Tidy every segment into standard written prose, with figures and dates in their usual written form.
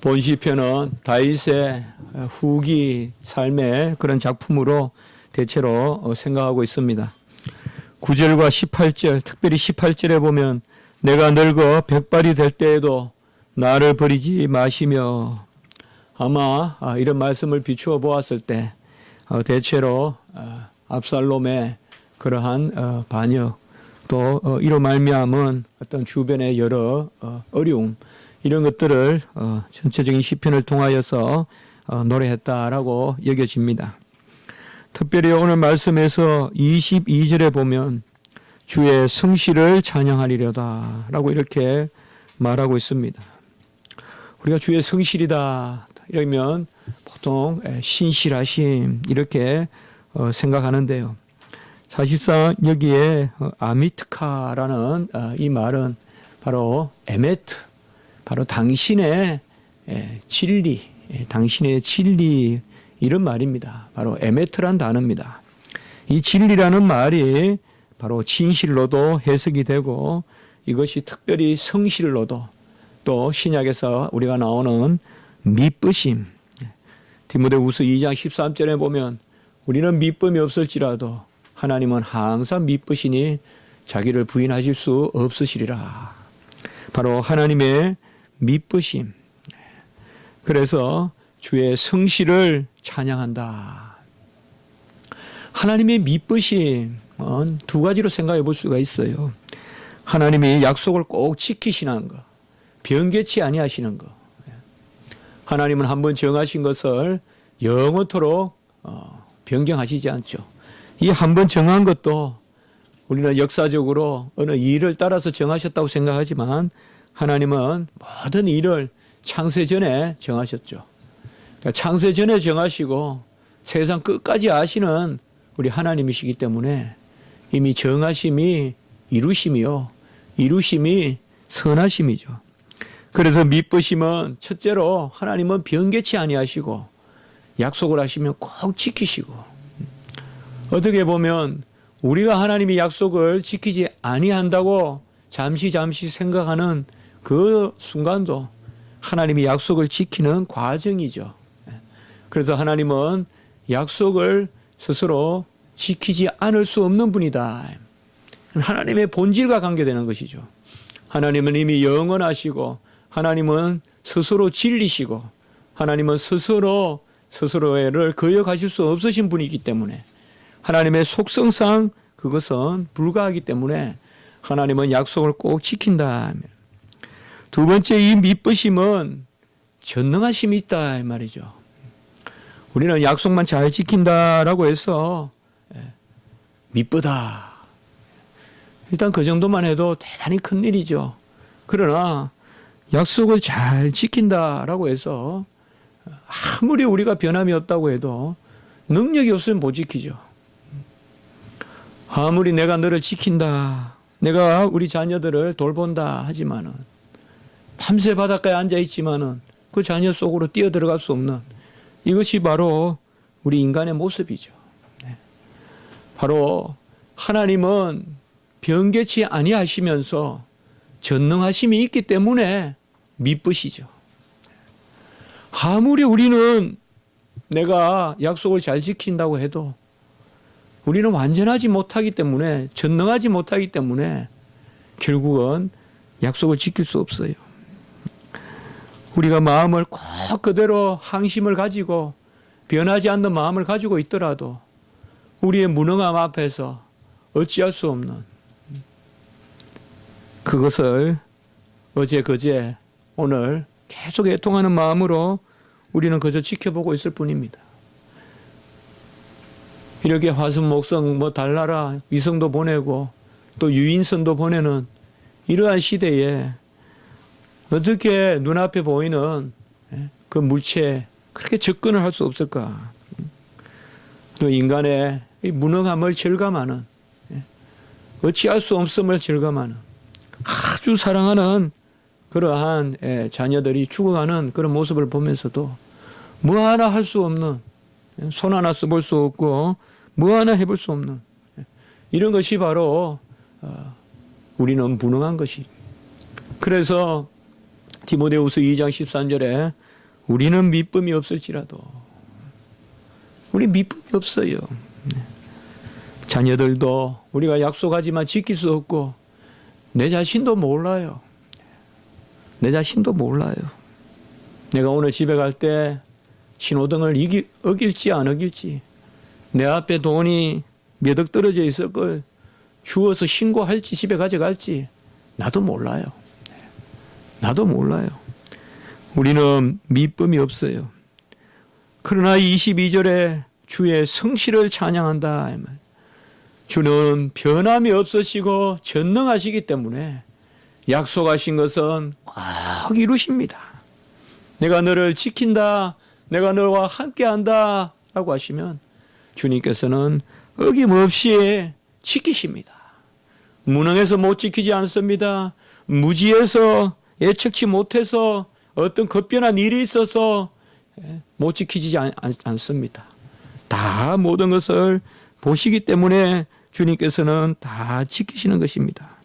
본 시편은 다윗의 후기 삶의 그런 작품으로 대체로 생각하고 있습니다. 9절과 18절, 특별히 18절에 보면 내가 늙어 백발이 될 때에도 나를 버리지 마시며, 아마 이런 말씀을 비추어 보았을 때 대체로 압살롬의 그러한 반역, 또 이로 말미암은 어떤 주변의 여러 어려움, 이런 것들을 전체적인 시편을 통하여서 노래했다라고 여겨집니다. 특별히 오늘 말씀에서 22절에 보면 주의 성실을 찬양하리로다 라고 이렇게 말하고 있습니다. 우리가 주의 성실이다 이러면 보통 신실하심 이렇게 생각하는데요. 사실상 여기에 아미트카라는 이 말은 바로 에메트, 바로 당신의 진리, 당신의 진리 이런 말입니다. 바로 에메트란 단어입니다. 이 진리라는 말이 바로 진실로도 해석이 되고, 이것이 특별히 성실로도, 또 신약에서 우리가 나오는 미쁘심, 디모데후서 2장 13절에 보면 우리는 미쁨이 없을지라도 하나님은 항상 미쁘시니 자기를 부인하실 수 없으시리라. 바로 하나님의 미쁘심. 그래서 주의 성실을 찬양한다. 하나님의 미쁘심은 두 가지로 생각해 볼 수가 있어요. 하나님이 약속을 꼭 지키시는 것, 변개치 아니하시는 것. 하나님은 한번 정하신 것을 영원토록 변경하시지 않죠. 이 한번 정한 것도 우리는 역사적으로 어느 일을 따라서 정하셨다고 생각하지만, 하나님은 모든 일을 창세 전에 정하셨죠. 그러니까 창세 전에 정하시고 세상 끝까지 아시는 우리 하나님이시기 때문에 이미 정하심이 이루심이요, 이루심이 선하심이죠. 그래서 미쁘심은 첫째로 하나님은 변개치 아니하시고 약속을 하시면 꼭 지키시고, 어떻게 보면 우리가 하나님이 약속을 지키지 아니한다고 잠시 생각하는 그 순간도 하나님이 약속을 지키는 과정이죠. 그래서 하나님은 약속을 스스로 지키지 않을 수 없는 분이다. 하나님의 본질과 관계되는 것이죠. 하나님은 이미 영원하시고, 하나님은 스스로 진리시고, 하나님은 스스로를 거역하실 수 없으신 분이기 때문에, 하나님의 속성상 그것은 불가하기 때문에 하나님은 약속을 꼭 지킨다. 두 번째, 이 미쁘심은 전능하심이 있다 이 말이죠. 우리는 약속만 잘 지킨다라고 해서 미쁘다, 일단 그 정도만 해도 대단히 큰 일이죠. 그러나 약속을 잘 지킨다라고 해서 아무리 우리가 변함이 없다고 해도 능력이 없으면 못 지키죠. 아무리 내가 너를 지킨다, 내가 우리 자녀들을 돌본다 하지만은, 밤새 바닷가에 앉아 있지만은 그 자녀 속으로 뛰어들어갈 수 없는, 이것이 바로 우리 인간의 모습이죠. 바로 하나님은 변개치 아니하시면서 전능하심이 있기 때문에 미쁘시죠. 아무리 우리는 내가 약속을 잘 지킨다고 해도 우리는 완전하지 못하기 때문에, 전능하지 못하기 때문에 결국은 약속을 지킬 수 없어요. 우리가 마음을 꼭 그대로 항심을 가지고 변하지 않는 마음을 가지고 있더라도 우리의 무능함 앞에서 어찌할 수 없는 그것을 어제 그제 오늘 계속 애통하는 마음으로 우리는 그저 지켜보고 있을 뿐입니다. 이렇게 화성목성 달나라 위성도 보내고 또 유인선도 보내는 이러한 시대에 어떻게 눈앞에 보이는 그 물체에 그렇게 접근을 할 수 없을까? 또 인간의 무능함을 절감하는, 어찌할 수 없음을 절감하는, 아주 사랑하는 그러한 자녀들이 죽어가는 그런 모습을 보면서도 뭐 하나 할 수 없는, 손 하나 써볼 수 없고 뭐 하나 해볼 수 없는, 이런 것이 바로 우리는 무능한 것이. 그래서 디모데후서 2장 13절에 우리는 미쁨이 없을지라도 우리 미쁨이 없어요. 자녀들도 우리가 약속하지만 지킬 수 없고 내 자신도 몰라요. 내 자신도 몰라요. 내가 오늘 집에 갈 때 신호등을 어길지 안 어길지, 내 앞에 돈이 몇 억 떨어져 있을 걸 주워서 신고할지 집에 가져갈지 나도 몰라요. 나도 몰라요. 우리는 미쁨이 없어요. 그러나 22절에 주의 성실을 찬양한다. 주는 변함이 없으시고 전능하시기 때문에 약속하신 것은 꼭 이루십니다. 내가 너를 지킨다, 내가 너와 함께한다 라고 하시면 주님께서는 어김없이 지키십니다. 무능해서 못 지키지 않습니다. 무지해서 예측치 못해서 어떤 급변한 일이 있어서 못 지키지 않습니다. 다 모든 것을 보시기 때문에 주님께서는 다 지키시는 것입니다.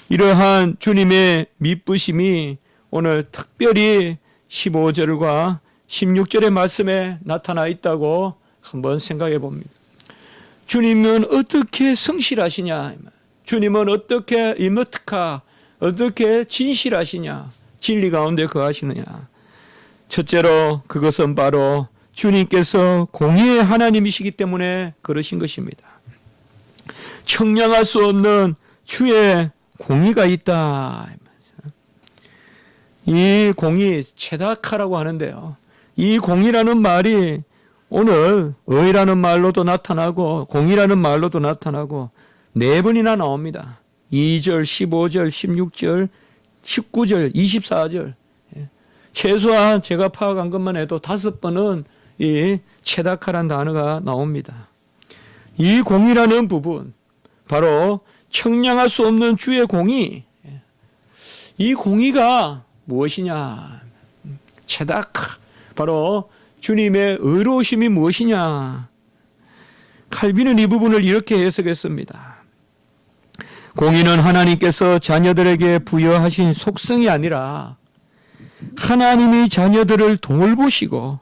이러한 주님의 미쁘심이 오늘 특별히 15절과 16절의 말씀에 나타나 있다고 한번 생각해 봅니다. 주님은 어떻게 성실하시냐? 주님은 어떻게 이머트카, 어떻게 진실하시냐? 진리 가운데 거하시느냐? 첫째로 그것은 바로 주님께서 공의의 하나님이시기 때문에 그러신 것입니다. 청량할 수 없는 주의 공의가 있다. 이 공의, 체다카라고 하는데요. 이 공의라는 말이 오늘 의라는 말로도 나타나고 공의라는 말로도 나타나고 네 번이나 나옵니다. 2절, 15절, 16절, 19절, 24절. 최소한 제가 파악한 것만 해도 5번은 이 체다카란 단어가 나옵니다. 이 공의라는 부분, 바로 청량할 수 없는 주의 공의. 이 공의가 무엇이냐? 체다카, 바로 주님의 의로우심이 무엇이냐? 칼빈은 이 부분을 이렇게 해석했습니다. 공의는 하나님께서 자녀들에게 부여하신 속성이 아니라 하나님이 자녀들을 돌보시고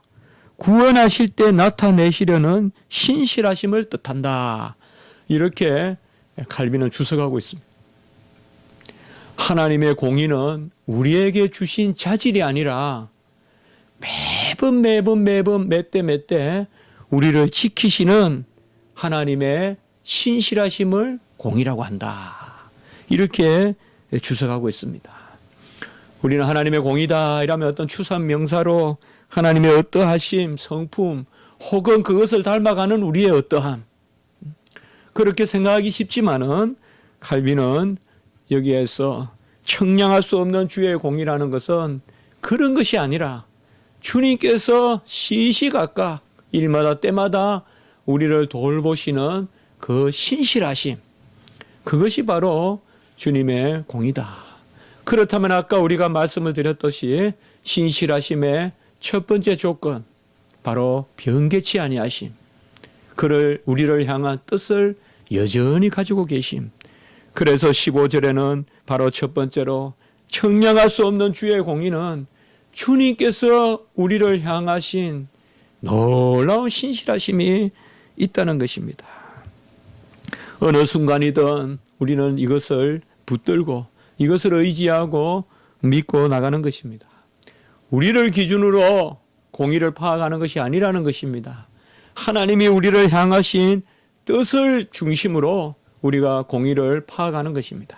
구원하실 때 나타내시려는 신실하심을 뜻한다. 이렇게 칼빈은 주석하고 있습니다. 하나님의 공의는 우리에게 주신 자질이 아니라 매번 몇 때 우리를 지키시는 하나님의 신실하심을 공의라고 한다. 이렇게 주석하고 있습니다. 우리는 하나님의 공의다 이라면 어떤 추상 명사로 하나님의 어떠하심, 성품 혹은 그것을 닮아가는 우리의 어떠함, 그렇게 생각하기 쉽지만은 칼빈은 여기에서 청량할 수 없는 주의 공의라는 것은 그런 것이 아니라 주님께서 시시각각 일마다 때마다 우리를 돌보시는 그 신실하심, 그것이 바로 주님의 공의다. 그렇다면 아까 우리가 말씀을 드렸듯이 신실하심의 첫 번째 조건, 바로 변개치 아니하심, 그를 우리를 향한 뜻을 여전히 가지고 계심. 그래서 15절에는 바로 첫 번째로 청량할 수 없는 주의 공의는 주님께서 우리를 향하신 놀라운 신실하심이 있다는 것입니다. 어느 순간이든 우리는 이것을 붙들고 이것을 의지하고 믿고 나가는 것입니다. 우리를 기준으로 공의를 파악하는 것이 아니라는 것입니다. 하나님이 우리를 향하신 뜻을 중심으로 우리가 공의를 파악하는 것입니다.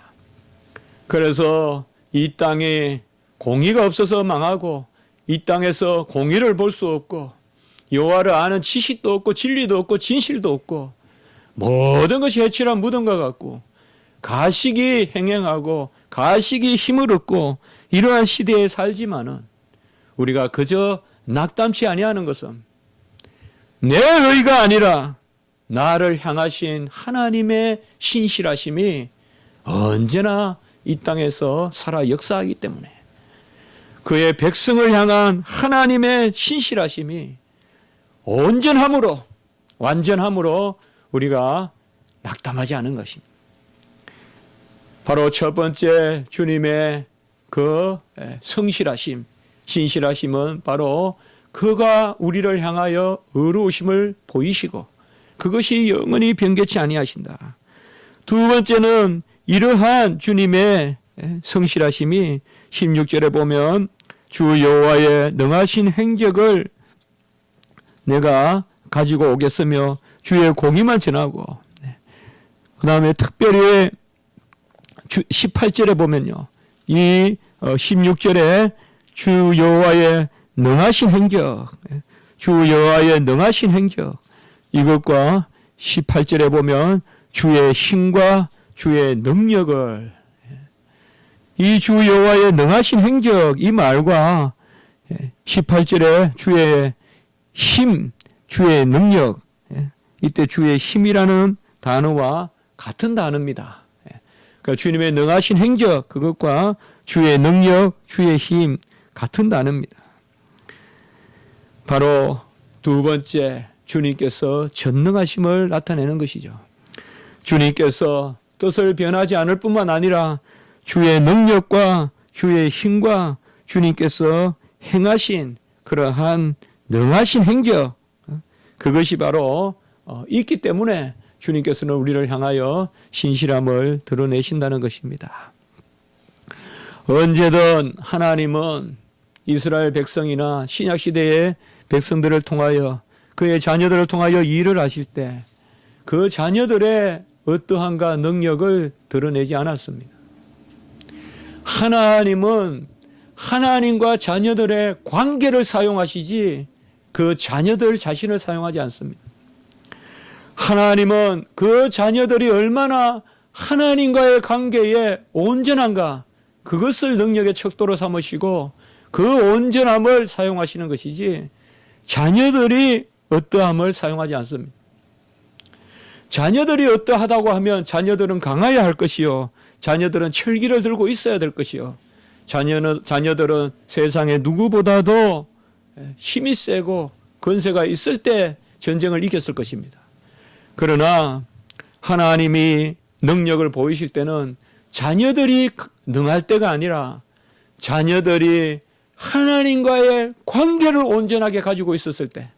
그래서 이 땅에 공의가 없어서 망하고 이 땅에서 공의를 볼 수 없고 여호와를 아는 지식도 없고 진리도 없고 진실도 없고 모든 것이 해칠한 무덤과 같고 가식이 행행하고 가식이 힘을 얻고 이러한 시대에 살지만은 우리가 그저 낙담치 아니하는 것은 내 의가 아니라 나를 향하신 하나님의 신실하심이 언제나 이 땅에서 살아 역사하기 때문에 그의 백성을 향한 하나님의 신실하심이 온전함으로 완전함으로 우리가 낙담하지 않은 것입니다. 바로 첫 번째 주님의 그 성실하심, 신실하심은 바로 그가 우리를 향하여 의로우심을 보이시고 그것이 영원히 변개치 아니하신다. 두 번째는 이러한 주님의 성실하심이 16절에 보면 주 여호와의 능하신 행적을 내가 가지고 오겠으며 주의 공의만 전하고, 그 다음에 특별히 18절에 보면요, 이 16절에 주 여호와의 능하신 행적, 주 여호와의 능하신 행적, 이것과 18절에 보면 주의 힘과 주의 능력을, 이 주 여호와의 능하신 행적, 이 말과 18절에 주의 힘, 주의 능력, 이때 주의 힘이라는 단어와 같은 단어입니다. 그러니까 주님의 능하신 행적, 그것과 주의 능력, 주의 힘, 같은 단어입니다. 바로 두 번째, 주님께서 전능하심을 나타내는 것이죠. 주님께서 뜻을 변하지 않을 뿐만 아니라 주의 능력과 주의 힘과 주님께서 행하신 그러한 능하신 행적, 그것이 바로 있기 때문에 주님께서는 우리를 향하여 신실함을 드러내신다는 것입니다. 언제든 하나님은 이스라엘 백성이나 신약시대의 백성들을 통하여 그의 자녀들을 통하여 일을 하실 때 그 자녀들의 어떠한가 능력을 드러내지 않았습니다. 하나님은 하나님과 자녀들의 관계를 사용하시지 그 자녀들 자신을 사용하지 않습니다. 하나님은 그 자녀들이 얼마나 하나님과의 관계에 온전한가, 그것을 능력의 척도로 삼으시고 그 온전함을 사용하시는 것이지 자녀들이 어떠함을 사용하지 않습니다. 자녀들이 어떠하다고 하면 자녀들은 강해야 할 것이요, 자녀들은 철기를 들고 있어야 될 것이요, 자녀들은 세상에 누구보다도 힘이 세고 권세가 있을 때 전쟁을 이겼을 것입니다. 그러나 하나님이 능력을 보이실 때는 자녀들이 능할 때가 아니라 자녀들이 하나님과의 관계를 온전하게 가지고 있었을 때,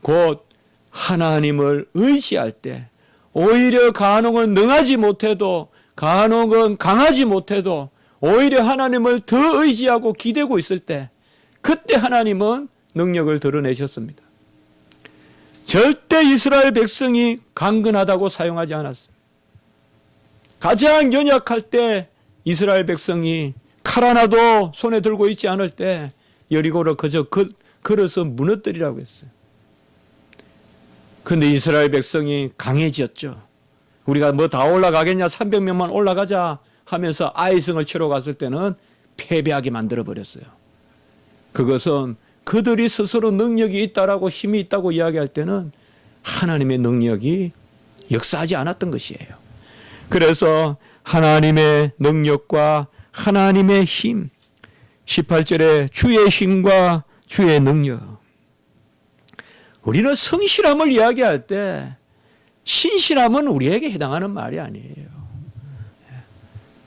곧 하나님을 의지할 때, 오히려 간혹은 능하지 못해도, 간혹은 강하지 못해도 오히려 하나님을 더 의지하고 기대고 있을 때, 그때 하나님은 능력을 드러내셨습니다. 절대 이스라엘 백성이 강건하다고 사용하지 않았습니다. 가장 연약할 때 이스라엘 백성이 칼 하나도 손에 들고 있지 않을 때 여리고를 그저 걸어서 무너뜨리라고 했어요. 그런데 이스라엘 백성이 강해졌죠. 우리가 뭐 다 올라가겠냐, 300명만 올라가자 하면서 아이성을 치러 갔을 때는 패배하게 만들어버렸어요. 그것은 그들이 스스로 능력이 있다라고 힘이 있다고 이야기할 때는 하나님의 능력이 역사하지 않았던 것이에요. 그래서 하나님의 능력과 하나님의 힘, 18절에 주의 힘과 주의 능력. 우리는 성실함을 이야기할 때 신실함은 우리에게 해당하는 말이 아니에요.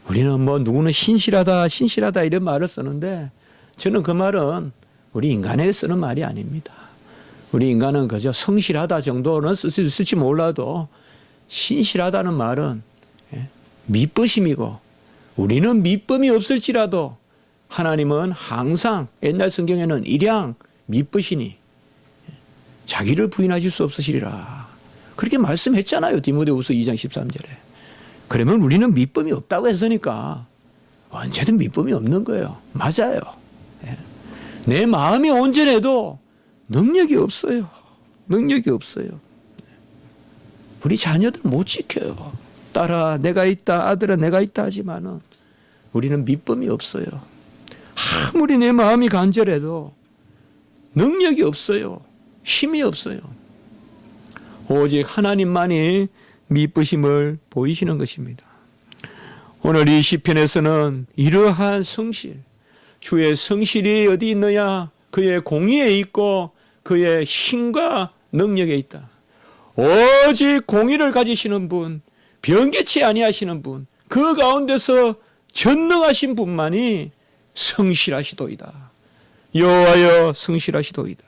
우리는 뭐 누구는 신실하다 이런 말을 쓰는데 저는 그 말은 우리 인간에게 쓰는 말이 아닙니다. 우리 인간은 그저 성실하다 정도는 쓸지 몰라도 신실하다는 말은 미쁘심이고, 우리는 미쁨이 없을지라도 하나님은 항상 옛날 성경에는 일양 미쁘시니 자기를 부인하실 수 없으시리라 그렇게 말씀했잖아요. 디모데후서 2장 13절에. 그러면 우리는 미쁨이 없다고 했으니까 언제든 미쁨이 없는 거예요. 맞아요. 내 마음이 온전해도 능력이 없어요. 능력이 없어요. 우리 자녀들 못 지켜요. 딸아 내가 있다, 아들아 내가 있다 하지만은 우리는 미쁨이 없어요. 아무리 내 마음이 간절해도 능력이 없어요. 힘이 없어요. 오직 하나님만이 미쁘심을 보이시는 것입니다. 오늘 이 시편에서는 이러한 성실, 주의 성실이 어디 있느냐? 그의 공의에 있고 그의 힘과 능력에 있다. 오직 공의를 가지시는 분, 변개치 아니하시는 분, 그 가운데서 전능하신 분만이 성실하시도이다. 여호와여 성실하시도이다.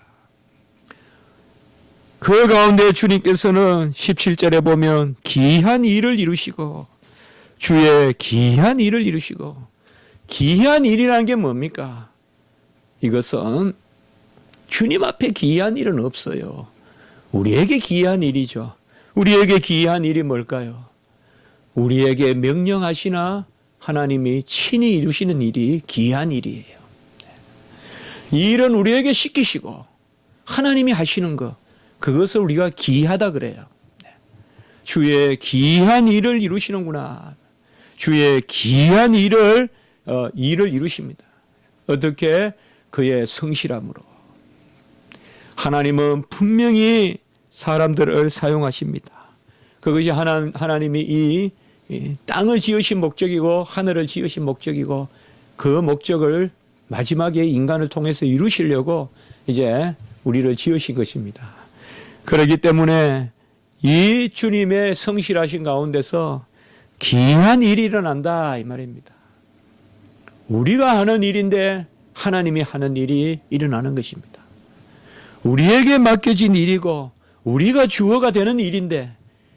그 가운데 주님께서는 17절에 보면 기이한 일을 이루시고, 주의 기이한 일을 이루시고, 기이한 일이라는 게 뭡니까? 이것은 주님 앞에 기이한 일은 없어요. 우리에게 기이한 일이죠. 우리에게 기이한 일이 뭘까요? 우리에게 명령하시나 하나님이 친히 이루시는 일이 기이한 일이에요. 이 일은 우리에게 시키시고 하나님이 하시는 것, 그것을 우리가 기이하다 그래요. 주의 기이한 일을 이루시는구나. 주의 기이한 일을 이루십니다. 어떻게? 그의 성실함으로. 하나님은 분명히 사람들을 사용하십니다. 그것이 하나님이 이 땅을 지으신 목적이고 하늘을 지으신 목적이고, 그 목적을 마지막에 인간을 통해서 이루시려고 이제 우리를 지으신 것입니다. 그렇기 때문에 이 주님의 성실하신 가운데서 기이한 일이 일어난다 이 말입니다. 우리가 하는 일인데 하나님이 하는 일이 일어나는 것입니다. 우리에게 맡겨진 일이고 우리가 주어가 되는 일인데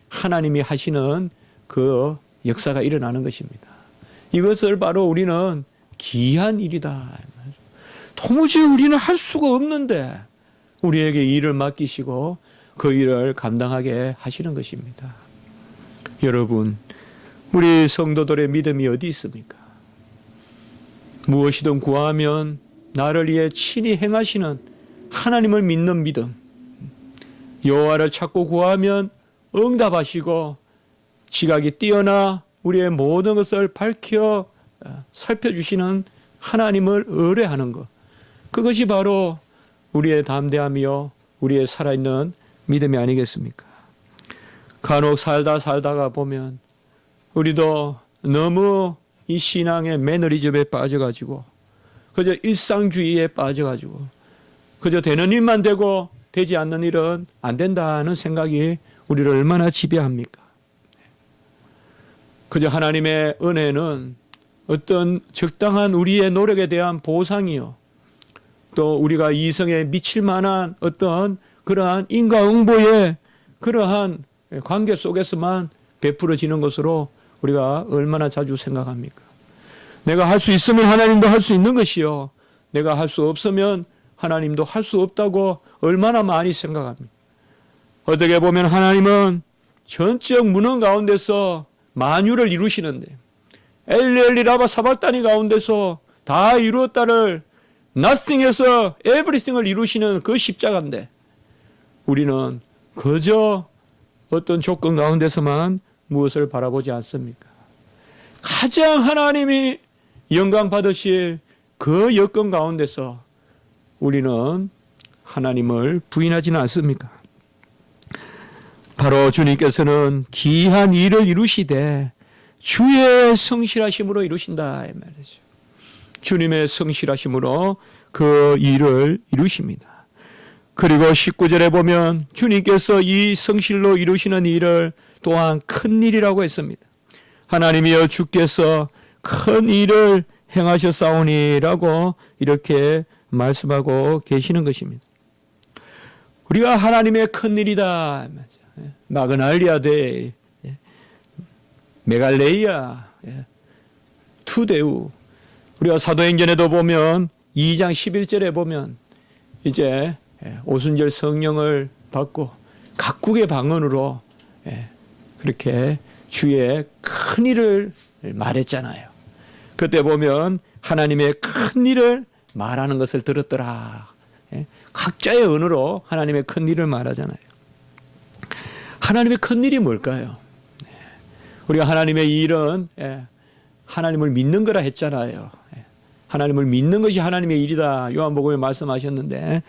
하나님이 하시는 그 역사가 일어나는 것입니다. 이것을 바로 우리는 기이한 일이다. 도무지 우리는 할 수가 없는데 우리에게 일을 맡기시고 그 일을 감당하게 하시는 것입니다. 여러분, 우리 성도들의 믿음이 어디 있습니까? 무엇이든 구하면 나를 위해 친히 행하시는 하나님을 믿는 믿음, 여호와를 찾고 구하면 응답하시고 지각이 뛰어나 우리의 모든 것을 밝혀 살펴주시는 하나님을 의뢰하는 것, 그것이 바로 우리의 담대함이요 우리의 살아있는 믿음이 아니겠습니까? 간혹 살다가 보면 우리도 너무 이 신앙의 매너리즘에 빠져가지고 그저 일상주의에 빠져가지고 그저 되는 일만 되고 되지 않는 일은 안 된다는 생각이 우리를 얼마나 지배합니까? 그저 하나님의 은혜는 어떤 적당한 우리의 노력에 대한 보상이요, 또 우리가 이성에 미칠 만한 어떤 그러한 인과응보의 그러한 관계 속에서만 베풀어지는 것으로 우리가 얼마나 자주 생각합니까? 내가 할 수 있으면 하나님도 할 수 있는 것이요, 내가 할 수 없으면 하나님도 할 수 없다고 얼마나 많이 생각합니까? 어떻게 보면 하나님은 전적 무능 가운데서 만유를 이루시는데, 엘리 라바 사박다니 가운데서 다 이루었다를 nothing에서 everything을 이루시는 그 십자가인데, 우리는 그저 어떤 조건 가운데서만 무엇을 바라보지 않습니까? 가장 하나님이 영광 받으실 그 여건 가운데서 우리는 하나님을 부인하지는 않습니까? 바로 주님께서는 기이한 일을 이루시되 주의 성실하심으로 이루신다 이 말이죠. 주님의 성실하심으로 그 일을 이루십니다. 그리고 19절에 보면 주님께서 이 성실로 이루시는 일을 또한 큰 일이라고 했습니다. 하나님이여 주께서 큰 일을 행하셨사오니라고 이렇게 말씀하고 계시는 것입니다. 우리가 하나님의 큰 일이다, 마그날리아데, 메갈레이아, 투데우. 우리가 사도행전에도 보면 2장 11절에 보면 이제 오순절 성령을 받고 각국의 방언으로 그렇게 주의 큰 일을 말했잖아요. 그때 보면 하나님의 큰 일을 말하는 것을 들었더라. 각자의 언어로 하나님의 큰 일을 말하잖아요. 하나님의 큰 일이 뭘까요? 우리가 하나님의 일은 하나님을 믿는 거라 했잖아요. 하나님을 믿는 것이 하나님의 일이다. 요한복음에 말씀하셨는데,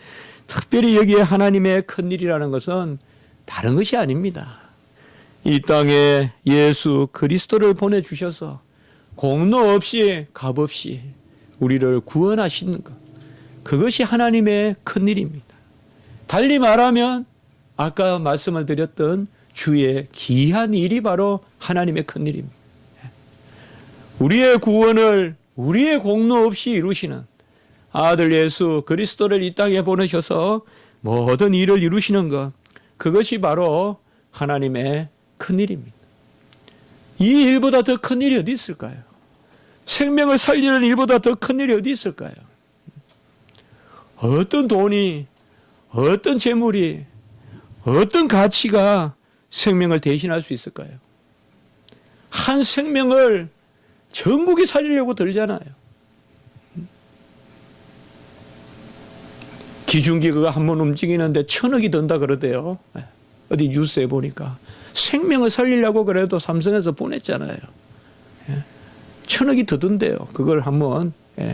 특별히 여기에 하나님의 큰 일이라는 것은 다른 것이 아닙니다. 이 땅에 예수 그리스도를 보내주셔서 공로 없이 값 없이 우리를 구원하시는 것, 그것이 하나님의 큰 일입니다. 달리 말하면 아까 말씀을 드렸던 주의 기이한 일이 바로 하나님의 큰 일입니다. 우리의 구원을 우리의 공로 없이 이루시는 아들 예수 그리스도를 이 땅에 보내셔서 모든 일을 이루시는 것, 그것이 바로 하나님의 큰일입니다. 이 일보다 더 큰 일이 어디 있을까요? 생명을 살리는 일보다 더 큰 일이 어디 있을까요? 어떤 돈이, 어떤 재물이, 어떤 가치가 생명을 대신할 수 있을까요? 한 생명을 전국이 살리려고 들잖아요. 기중기가 한 번 움직이는데 1,000억이 든다 그러대요. 어디 뉴스에 보니까. 생명을 살리려고 그래도 삼성에서 보냈잖아요. 1,000억이 더 든대요. 그걸 한번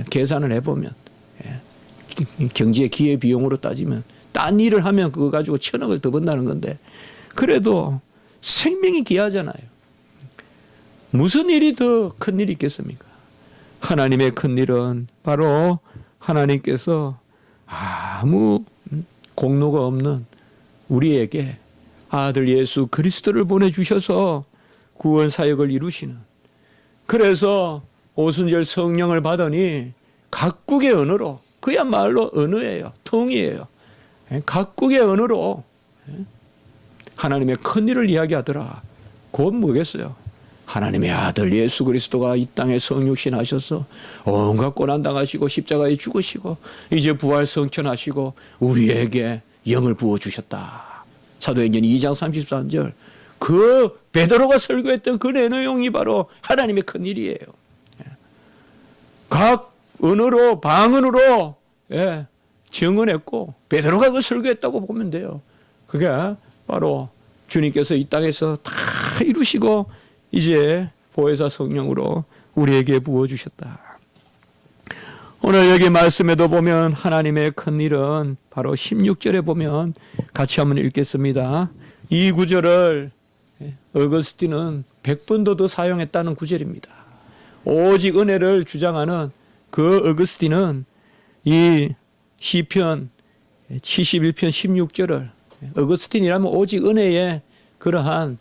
계산을 해보면. 경제 기회비용으로 따지면. 딴 일을 하면 그거 가지고 1,000억을 더 번다는 건데. 그래도 생명이 귀하잖아요. 무슨 일이 더 큰 일이 있겠습니까? 하나님의 큰 일은 바로 하나님께서 아무 공로가 없는 우리에게 아들 예수 그리스도를 보내주셔서 구원 사역을 이루시는, 그래서 오순절 성령을 받으니 각국의 언어로, 그야말로 언어예요. 통이에요. 각국의 언어로 하나님의 큰 일을 이야기하더라. 그건 뭐겠어요? 하나님의 아들 예수 그리스도가 이 땅에 성육신 하셔서 온갖 고난 당하시고 십자가에 죽으시고 이제 부활 성천하시고 우리에게 영을 부어주셨다. 사도행전 2장 33절. 그 베드로가 설교했던 그 내용이 바로 하나님의 큰 일이에요. 각 언어로, 방언으로 증언했고 베드로가 그 설교했다고 보면 돼요. 그게 바로 주님께서 이 땅에서 다 이루시고 이제 보혜사 성령으로 우리에게 부어주셨다. 오늘 여기 말씀에도 보면 하나님의 큰 일은 바로 16절에 보면 같이 한번 읽겠습니다. 이 구절을 어거스틴은 100번도 더 사용했다는 구절입니다. 오직 은혜를 주장하는 그 어거스틴은 이 시편 71편 16절을, 어거스틴이라면 오직 은혜의 그러한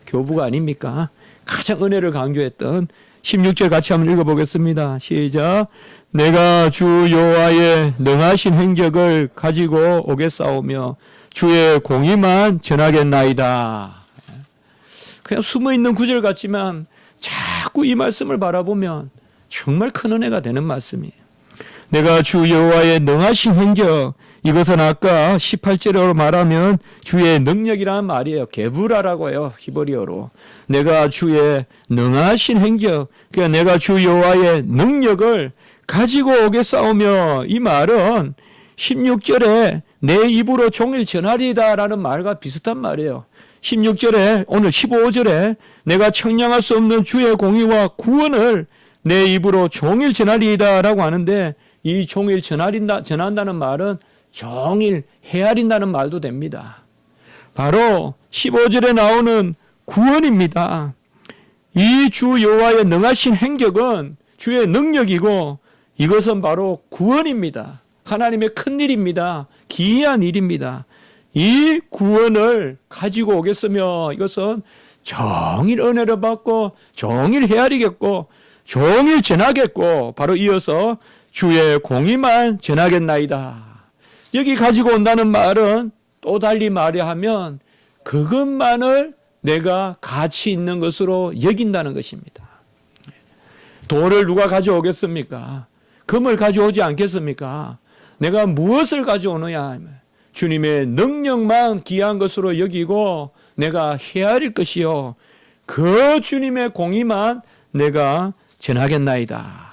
교부가 아닙니까? 가장 은혜를 강조했던 16절 같이 한번 읽어보겠습니다. 시작. 내가 주 여호와의 능하신 행적을 가지고 오겠사오며 주의 공의만 전하겠나이다. 그냥 숨어있는 구절 같지만 자꾸 이 말씀을 바라보면 정말 큰 은혜가 되는 말씀이에요. 내가 주 여호와의 능하신 행적, 이것은 아까 18절로 말하면 주의 능력이라는 말이에요. 게브라라고 해요. 히브리어로. 내가 주의 능하신 행적, 그러니까 내가 주 여호와의 능력을 가지고 오겠사오며, 이 말은 16절에 내 입으로 종일 전하리다라는 말과 비슷한 말이에요. 16절에, 오늘 15절에 내가 청량할 수 없는 주의 공의와 구원을 내 입으로 종일 전하리다라고 하는데, 이 종일 전한다는 말은 종일 헤아린다는 말도 됩니다. 바로 15절에 나오는 구원입니다. 이 주 여호와의 능하신 행적은 주의 능력이고 이것은 바로 구원입니다. 하나님의 큰 일입니다. 기이한 일입니다. 이 구원을 가지고 오겠으며 이것은 종일 은혜를 받고 종일 헤아리겠고 종일 전하겠고, 바로 이어서 주의 공의만 전하겠나이다. 여기 가지고 온다는 말은 또 달리 말하면 그것만을 내가 가치 있는 것으로 여긴다는 것입니다. 돌을 누가 가져오겠습니까? 금을 가져오지 않겠습니까? 내가 무엇을 가져오느냐? 주님의 능력만 귀한 것으로 여기고 내가 헤아릴 것이요, 그 주님의 공의만 내가 전하겠나이다.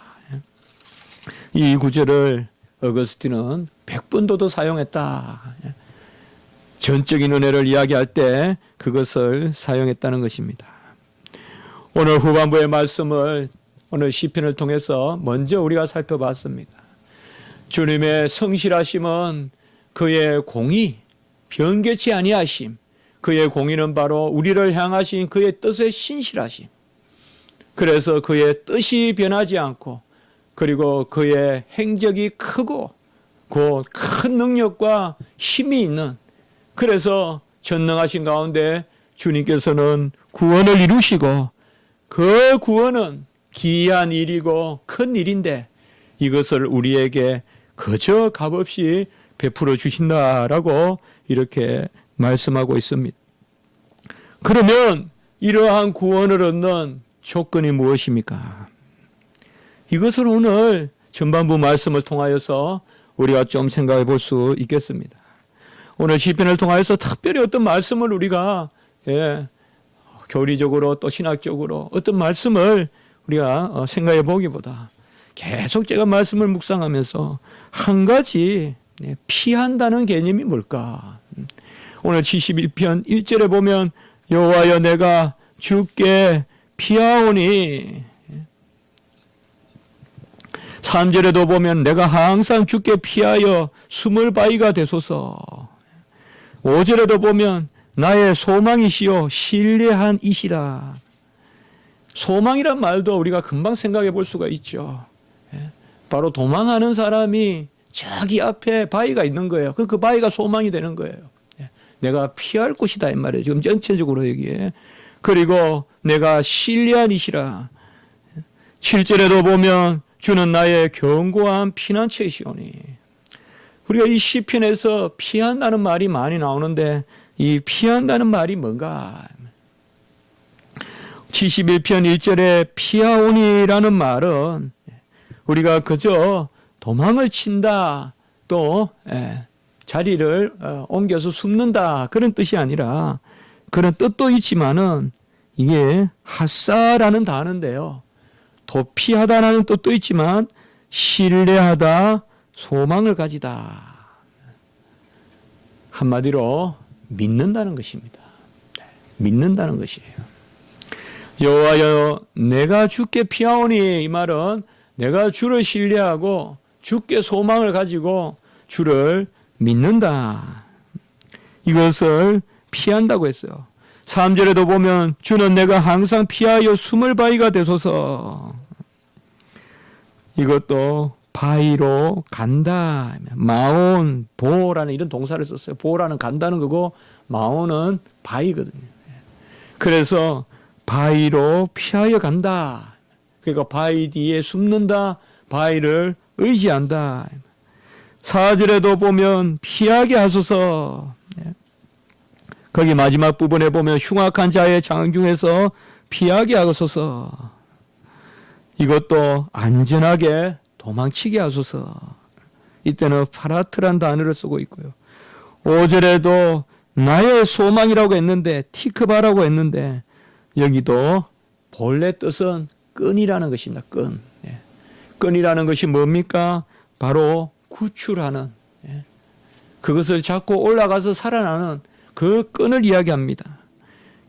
이 구절을 어거스틴은 100번도 더 사용했다. 전적인 은혜를 이야기할 때 그것을 사용했다는 것입니다. 오늘 후반부의 말씀을 오늘 시편을 통해서 먼저 우리가 살펴봤습니다. 주님의 성실하심은 그의 공의, 변개치 아니하심, 그의 공의는 바로 우리를 향하신 그의 뜻의 신실하심. 그래서 그의 뜻이 변하지 않고, 그리고 그의 행적이 크고 그 큰 능력과 힘이 있는, 그래서 전능하신 가운데 주님께서는 구원을 이루시고 그 구원은 기이한 일이고 큰 일인데 이것을 우리에게 그저 값없이 베풀어 주신다라고 이렇게 말씀하고 있습니다. 그러면 이러한 구원을 얻는 조건이 무엇입니까? 이것을 오늘 전반부 말씀을 통하여서 우리가 좀 생각해 볼 수 있겠습니다. 오늘 시편을 통하여서 특별히 어떤 말씀을 우리가 교리적으로 또 신학적으로 어떤 말씀을 우리가 생각해 보기보다 계속 제가 말씀을 묵상하면서 한 가지 피한다는 개념이 뭘까? 오늘 71편 1절에 보면 여호와여 내가 주께 피하오니 3절에도 보면 내가 항상 주께 피하여 숨을 바위가 되소서 5절에도 보면 나의 소망이시요 신뢰한 이시라. 소망이란 말도 우리가 금방 생각해 볼 수가 있죠. 바로 도망하는 사람이 저기 앞에 바위가 있는 거예요. 그 바위가 소망이 되는 거예요. 내가 피할 곳이다 이 말이에요. 지금 전체적으로 여기에. 그리고 내가 신뢰한 이시라. 7절에도 보면 주는 나의 견고한 피난처이시오니. 우리가 이 시편에서 피한다는 말이 많이 나오는데 이 피한다는 말이 뭔가? 71편 1절에 피하오니라는 말은 우리가 그저 도망을 친다 또 자리를 옮겨서 숨는다 그런 뜻이 아니라 그런 뜻도 있지만은 이게 하사라는 단어인데요. 도피하다라는 뜻도 있지만 신뢰하다, 소망을 가지다. 한마디로 믿는다는 것입니다. 믿는다는 것이에요. 여호와여 내가 주께 피하오니 이 말은 내가 주를 신뢰하고 주께 소망을 가지고 주를 믿는다. 이것을 피한다고 했어요. 3절에도 보면 주는 내가 항상 피하여 숨을 바위가 되소서. 이것도 바위로 간다. 마온, 보라는 이런 동사를 썼어요. 보라는 간다는 거고 마온은 바위거든요. 그래서 바위로 피하여 간다. 그러니까 바위 뒤에 숨는다. 바위를 의지한다. 4절에도 보면 피하게 하소서. 거기 마지막 부분에 보면 흉악한 자의 장중에서 피하게 하소서. 이것도 안전하게 도망치게 하소서. 이때는 파라트란 단어를 쓰고 있고요. 5절에도 나의 소망이라고 했는데 티크바라고 했는데 여기도 본래 뜻은 끈이라는 것입니다. 끈. 끈이라는 것이 뭡니까? 바로 구출하는, 그것을 잡고 올라가서 살아나는 그 끈을 이야기합니다.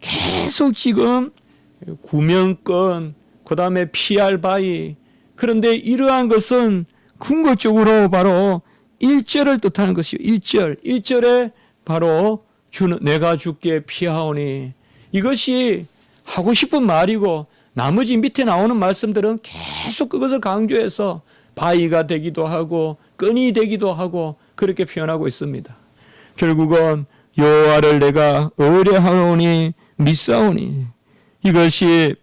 계속 지금 구명끈, 그 다음에 피할 바위. 그런데 이러한 것은 궁극적으로 바로 1절을 뜻하는 것이요. 1절. 1절에 바로 주는 내가 주께 피하오니. 이것이 하고 싶은 말이고 나머지 밑에 나오는 말씀들은 계속 그것을 강조해서 바위가 되기도 하고 끈이 되기도 하고 그렇게 표현하고 있습니다. 결국은 여호와를 내가 의뢰하오니 믿사오니. 이것이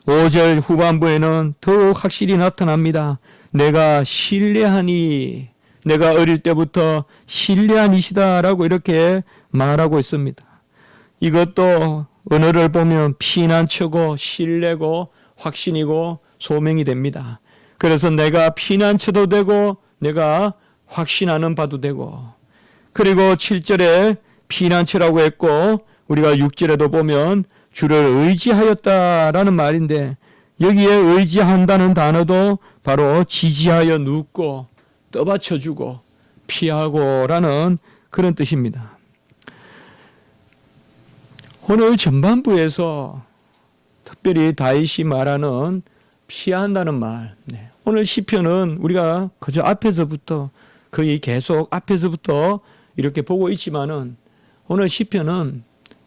5절 후반부에는 더욱 확실히 나타납니다. 내가 신뢰하니. 내가 어릴 때부터 신뢰한 이시다라고 이렇게 말하고 있습니다. 이것도 언어를 보면 피난처고 신뢰고 확신이고 소명이 됩니다. 그래서 내가 피난처도 되고 내가 확신하는 바도 되고, 그리고 7절에 피난처라고 했고 우리가 6절에도 보면 주를 의지하였다라는 말인데 여기에 의지한다는 단어도 바로 지지하여 눕고 떠받쳐주고 피하고라는 그런 뜻입니다. 오늘 전반부에서 특별히 다윗이 말하는 피한다는 말, 오늘 시편은 우리가 그저 앞에서부터 거의 계속 앞에서부터 이렇게 보고 있지만은 오늘 시편은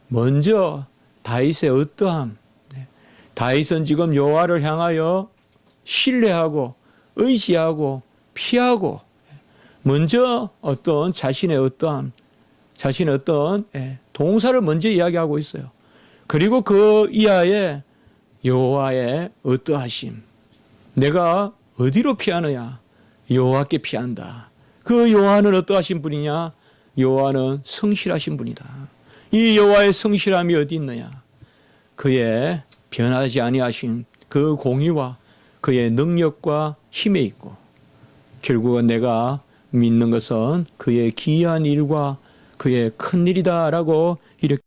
먼저 다윗의 어떠함, 다윗은 지금 여호와를 향하여 신뢰하고 의지하고 피하고 먼저 어떤 자신의 어떠함, 자신의 어떤 동사를 먼저 이야기하고 있어요. 그리고 그 이하에 여호와의 어떠하심. 내가 어디로 피하느냐? 여호와께 피한다. 그 여호와는 어떠하신 분이냐? 여호와는 성실하신 분이다. 이 여호와의 성실함이 어디 있느냐? 그의 변하지 아니하신 그 공의와 그의 능력과 힘에 있고, 결국은 내가 믿는 것은 그의 기이한 일과 그의 큰 일이다라고 이렇게